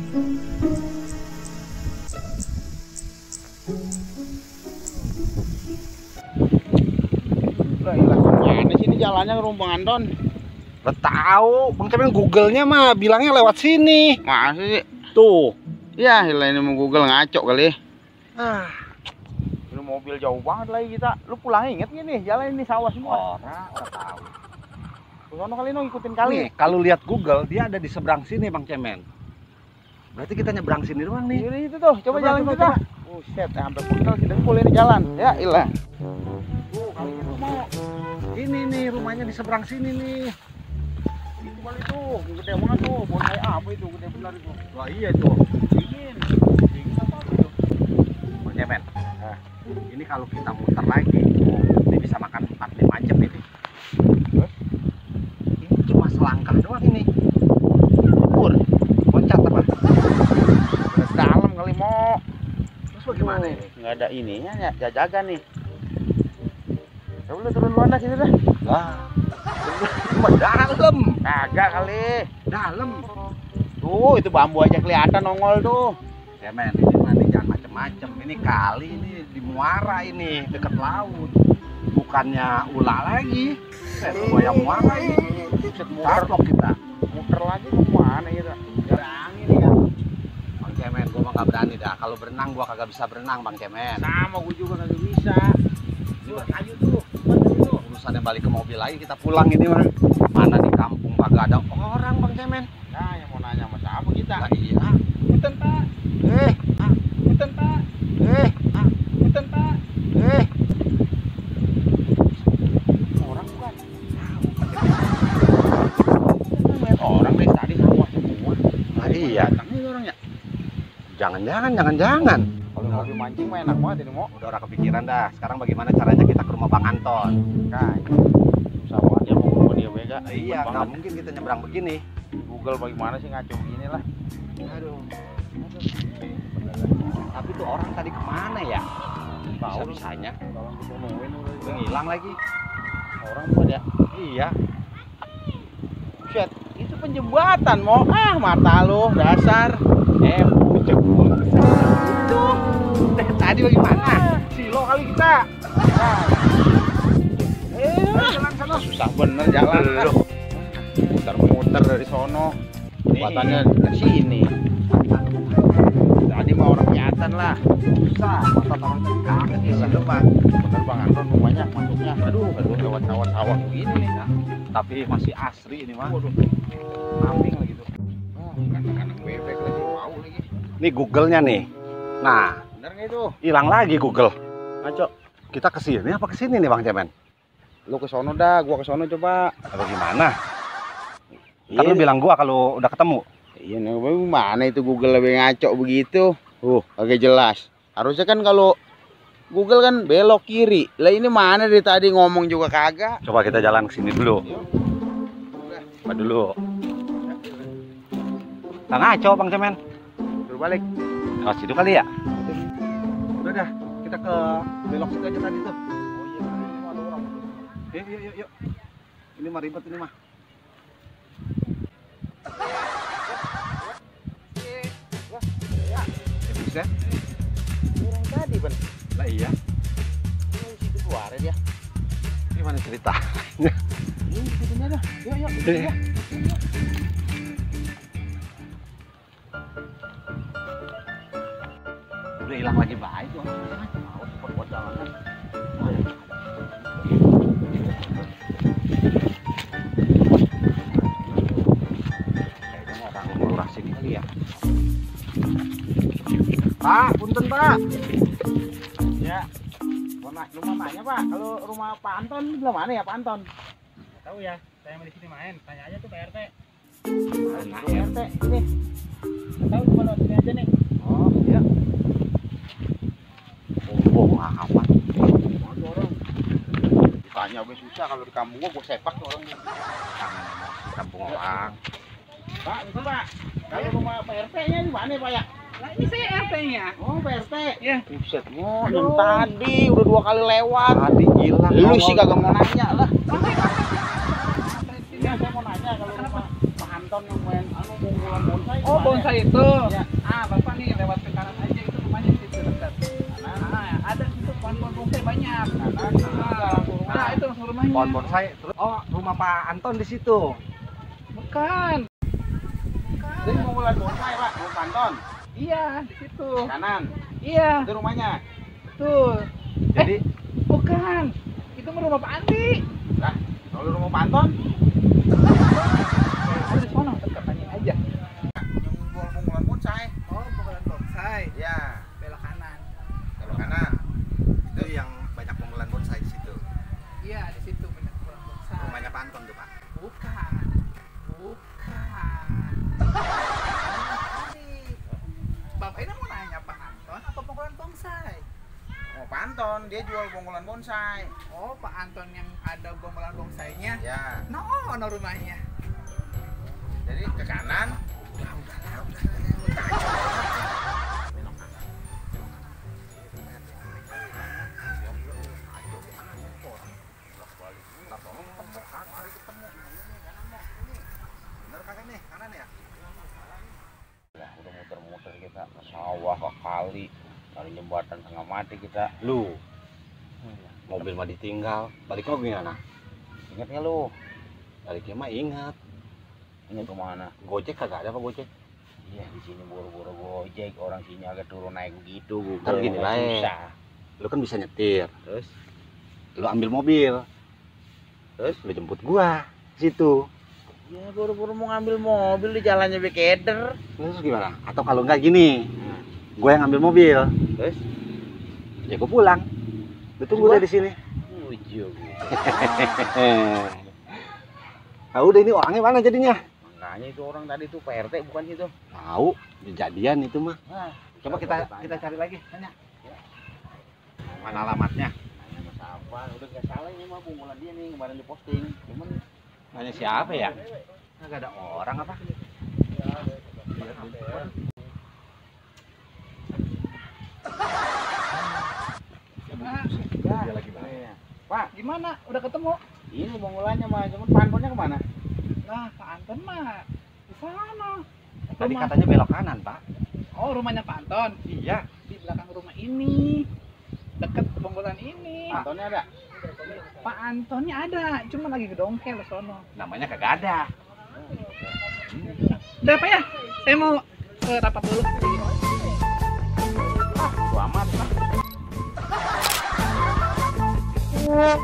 Udah hilang kemana sini jalannya ke rumah Anton? Gak tahu, Bang Cemen Google-nya mah bilangnya lewat sini. Masa sih? Tuh. Ya, hilang ini mau Google ngaco kali. Ah, Lu mobil jauh banget lagi kita. Lu pulang inget gak nih? Jalan ini sawah semua. orang tahu. Sono kali no ikutin kali. Nih, kalau lihat Google dia ada di seberang sini Bang Cemen. Berarti kita nyebrang sini doang nih. Ini itu tuh, coba jalan kita. Buset, sampai pegel si dengkul ini jalan. Ya, ilah. Tuh, kali itu mau. Ini nih rumahnya di seberang sini nih. Itu kali tuh, gede banget tuh. Bon kayak apa itu, gede benar itu. Wah iya tuh. Dingin. Dingin apa itu? Bang Cemen. Nah, ini kalau kita muter lagi, ini bisa makan 4-5 jam ini. Ini cuma selangkah doang ini. Pur, loncat apa? Udah dalam kali mau. Terus bagaimana ini? Nggak ada ininya ya, jajagan nih. Ya udah turun duluan dah sini dah. Wah, cuma dalam. Kagak kali. Dalam. Tuh, itu bambu aja kelihatan nongol tuh. Ya men, ini mah nih jangan macem-macem. Ini kali ini di muara ini, dekat laut. Bukannya ulah lagi. Buaya muara ini. Buset, muter kita. muter lagi ke mana gitu. Jarang ini ya. Bang Cemen, gua mah gak berani dah. Kalau berenang gua kagak bisa berenang, Bang Cemen. Sama gue juga kagak bisa. Tuh, ayo tuh. Tuh. Urusannya balik ke mobil lagi, kita pulang ini mah. Mana di kampung kagak ada orang, Bang Cemen. Nah, yang mau nanya sama siapa kita? Lah iya. Punten, Pak. Punten, Pak. Punten, Pak. Orang bukan? Lihat orang dari tadi sawah semua. Lah iya. Datangnya itu orangnya. Jangan. Kalau ngopi mancing mah enak banget ini, Mo. Udah orang kepikiran dah. Sekarang bagaimana caranya kita ke rumah Bang Anton? Nah, susah banget dia mau ke rumah dia Bega. Iya, nggak mungkin kita nyebrang begini. Google bagaimana sih ngaco begini lah. Aduh. Tapi tuh orang tadi kemana ya? Bisa-bisanya. Kalau kita ngomongin Udah ngilang lagi. orang bukan ya? Iya. Buset, itu penjembatan Mo. Mata lu dasar. Bucek. Itu. Tadi bagaimana? Silo kali kita. Jalan sana susah bener jalan. Muter-muter dari sono. Kekuatannya ke sini. Tadi mah orang kelihatan lah. Susah. Masa orang tadi kaget ya sih Bang. Bener Bang Anton rumahnya masuknya. Aduh lewat sawah-sawah begini nih. Tapi masih asri ini mah. Waduh. Kambing lagi tuh. Anak-anak bebek lagi mau lagi. Nih Google-nya nih. Nah, Bener nggak itu? hilang lagi Google. Ngaco. Kita ke sini apa ke sini nih Bang Cemen? Lu ke sono dah, gua ke sono coba. Apa gimana? Ntar lu bilang gua kalau udah ketemu. Iya nih, mana itu Google lebih ngaco begitu? Agak jelas. Harusnya kan kalau Google kan belok kiri. Lah ini mana dari tadi ngomong juga kagak. Coba kita jalan ke sini dulu. Coba dulu. Nah, ngaco Bang Cemen. Suruh balik. Oh, situ kali ya? Udah dah, kita ke belok situ aja tadi tuh. Oh iya, ini ada orang. Yuk. Ini mah ribet ini mah. Bisa? Orang tadi, Ben. Lah iya. Ini situ keluar dia. Gimana ceritanya? Ini situnya dah. Yuk. Iya. Udah hilang lagi baik tuh. Mau cepet buat jalanan. Kayaknya orang lurah sini kali ya. Pak, punten Pak. Ya. Rumah mana Pak? Kalau rumah Pak Anton di belah mana ya Pak Anton? Tahu ya, saya di sini main. Tanya aja tuh Pak RT. Nah, RT ini. Tahu di mana sini aja nih. Oh, iya. Aman. Orang. Ditanya gue susah kalau di kampung gua sepak tuh orang. Di kampung orang. Pak, itu Pak. Kalau rumah Pak RT-nya di mana Pak ya? Nah, ini saya RT-nya. Oh, Pak RT. Ya. Buset, mau dari tadi udah 2 kali lewat. Tadi hilang. Lu sih kagak mau nanya lah. Ya, saya mau nanya kalau rumah Pak Anton yang main bungulan bonsai. Oh, bonsai itu. Ya. Bapak nih lewat ke kanan aja, itu rumahnya di situ dekat. Ada di situ pohon-pohon bonsai banyak. Nah, itu langsung rumahnya. Pohon bonsai. Terus rumah Pak Anton di situ. Bukan. Jadi bungulan bonsai, Pak. Rumah Pak Anton. Iya, di situ. Kanan. Iya, Itu rumahnya. betul. Jadi Bukan. Itu rumah Pak Andi. Lah, kalau rumah Pak Anton Ada di sana, dekat tanya aja. yang jual bungulan bonsai. Oh, bungalan bonsai. Ya, Belok kanan. belok kanan. itu yang banyak bungulan bonsai di situ. Iya, di situ banyak bungalan bonsai. Rumahnya Pak Anton tuh, Pak. Bukan. Bukan. Bapak ini mau nanya Pak Anton apa bungalan bonsai? Oh, Pak Anton, dia jual bungulan bonsai. Oh, Pak Anton yang ada bungalan bonsainya. Ya, No, rumahnya. jadi ke kanan. Bener kagak nih, kanan ya? Lah, udah muter-muter kita ke sawah, ke kali, dari jembatan tengah mati kita. Lu mobil mah ditinggal, balik lagi gimana? Ingat nggak lu? Baliknya mah ingat. Ingat kemana? Gojek kagak ada apa Gojek? Iya, di sini buru-buru gojek, orang sini agak turun naik begitu. Ntar gini Google baik. susah. Lu kan bisa nyetir, Terus, lu ambil mobil, terus? lu jemput gua situ. Ya buru-buru mau ngambil mobil di jalannya bekeder. Terus gimana? Atau kalau enggak gini, gua yang ambil mobil, Terus? ya gua pulang. Lu tunggu Gua? deh di sini. Ujung. Nah, udah ini orangnya mana jadinya? Makanya itu orang tadi tuh Pak RT bukan itu. Tahu, kejadian itu mah. Nah, Coba kita cari lagi, tanya. Mana alamatnya? nanya Mas apa? Udah nggak salah ini mah bungulan dia nih kemarin diposting. Cuman Nanya siapa ya? Nggak ada orang apa? Dia lagi balik. iya. Pak, Gimana? Udah ketemu? ini bungulannya mah, cuman Pak Antonnya kemana? Nah, Pak Anton mah di sana. Tadi Rumah- katanya belok kanan, Pak. Oh, rumahnya Pak Anton Iya. di belakang rumah ini. Dekat bungulan ini. Antonnya ada? Pak Antonnya ada, cuma lagi gedongkel sono. Namanya kagak ada. Udah Pak ya? Saya mau ke rapat dulu. Gua amat, Pak. Yeah.